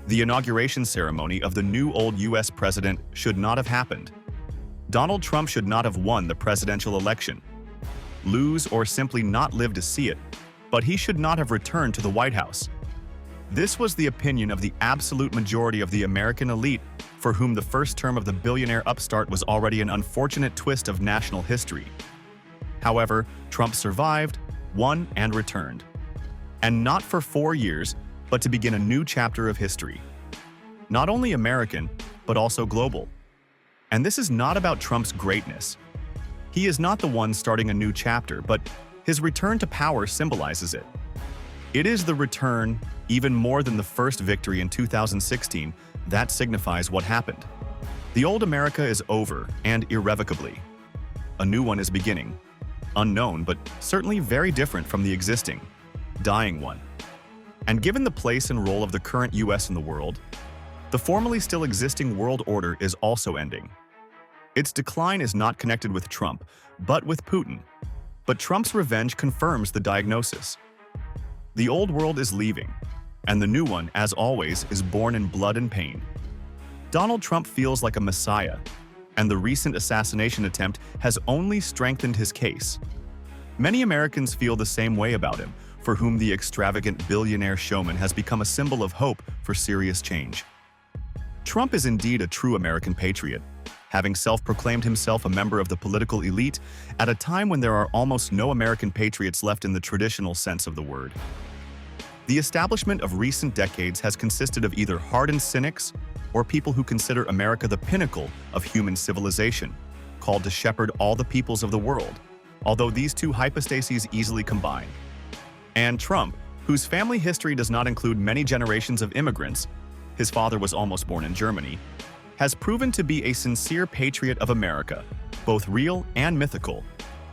The inauguration ceremony of the new old US president should not have happened. Donald Trump should not have won the presidential election, lose or simply not live to see it, but he should not have returned to the White House. This was the opinion of the absolute majority of the American elite, for whom the first term of the billionaire upstart was already an unfortunate twist of national history. However, Trump survived, won, and returned. And not for 4 years, but to begin a new chapter of history. Not only American, but also global. And this is not about Trump's greatness. He is not the one starting a new chapter, but his return to power symbolizes it. It is the return, even more than the first victory in 2016, that signifies what happened. The old America is over, and irrevocably. A new one is beginning. Unknown, but certainly very different from the existing, dying one. And given the place and role of the current US in the world, the formerly still existing world order is also ending. Its decline is not connected with Trump, but with Putin. But Trump's revenge confirms the diagnosis. The old world is leaving, and the new one, as always, is born in blood and pain. Donald Trump feels like a messiah, and the recent assassination attempt has only strengthened his case. Many Americans feel the same way about him, for whom the extravagant billionaire showman has become a symbol of hope for serious change. Trump is indeed a true American patriot, having self-proclaimed himself a member of the political elite at a time when there are almost no American patriots left in the traditional sense of the word. The establishment of recent decades has consisted of either hardened cynics or people who consider America the pinnacle of human civilization, called to shepherd all the peoples of the world, although these two hypostases easily combine. And Trump, whose family history does not include many generations of immigrants, his father was almost born in Germany, has proven to be a sincere patriot of America, both real and mythical,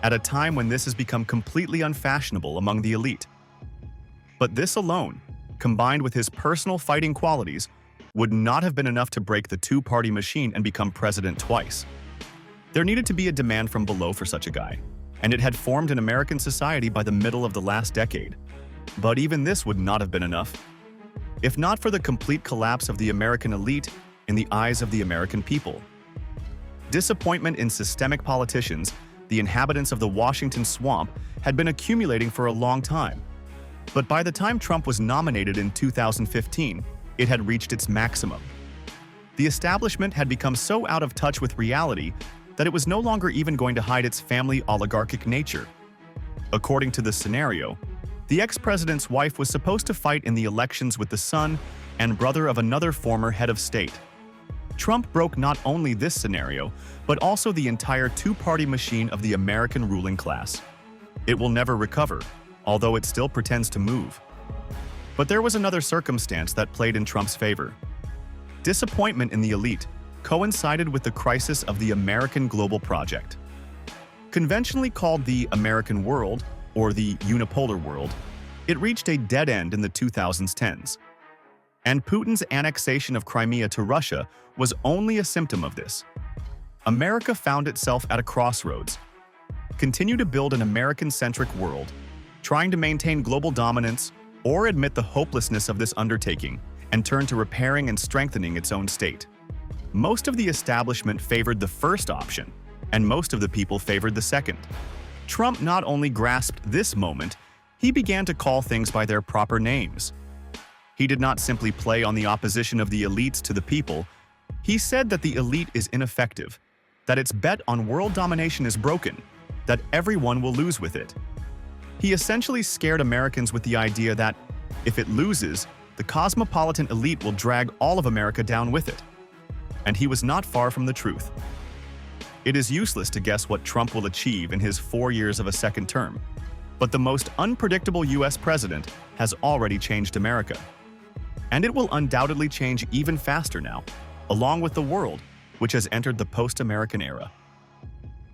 at a time when this has become completely unfashionable among the elite. But this alone, combined with his personal fighting qualities, would not have been enough to break the two-party machine and become president twice. There needed to be a demand from below for such a guy, and it had formed in American society by the middle of the last decade. But even this would not have been enough. If not for the complete collapse of the American elite in the eyes of the American people. Disappointment in systemic politicians, the inhabitants of the Washington swamp, had been accumulating for a long time. But by the time Trump was nominated in 2015, it had reached its maximum. The establishment had become so out of touch with reality that it was no longer even going to hide its family oligarchic nature. According to the scenario, the ex-president's wife was supposed to fight in the elections with the son and brother of another former head of state. Trump broke not only this scenario, but also the entire two-party machine of the American ruling class. It will never recover, although it still pretends to move. But there was another circumstance that played in Trump's favor. Disappointment in the elite coincided with the crisis of the American Global Project. Conventionally called the American World, or the Unipolar World, it reached a dead end in the 2010s. And Putin's annexation of Crimea to Russia was only a symptom of this. America found itself at a crossroads. Continue to build an American-centric world, trying to maintain global dominance, or admit the hopelessness of this undertaking and turn to repairing and strengthening its own state. Most of the establishment favored the first option, and most of the people favored the second. Trump not only grasped this moment, he began to call things by their proper names. He did not simply play on the opposition of the elites to the people. He said that the elite is ineffective, that its bet on world domination is broken, that everyone will lose with it. He essentially scared Americans with the idea that, if it loses, the cosmopolitan elite will drag all of America down with it. And he was not far from the truth. It is useless to guess what Trump will achieve in his 4 years of a second term, but the most unpredictable US president has already changed America. And it will undoubtedly change even faster now, along with the world, which has entered the post-American era.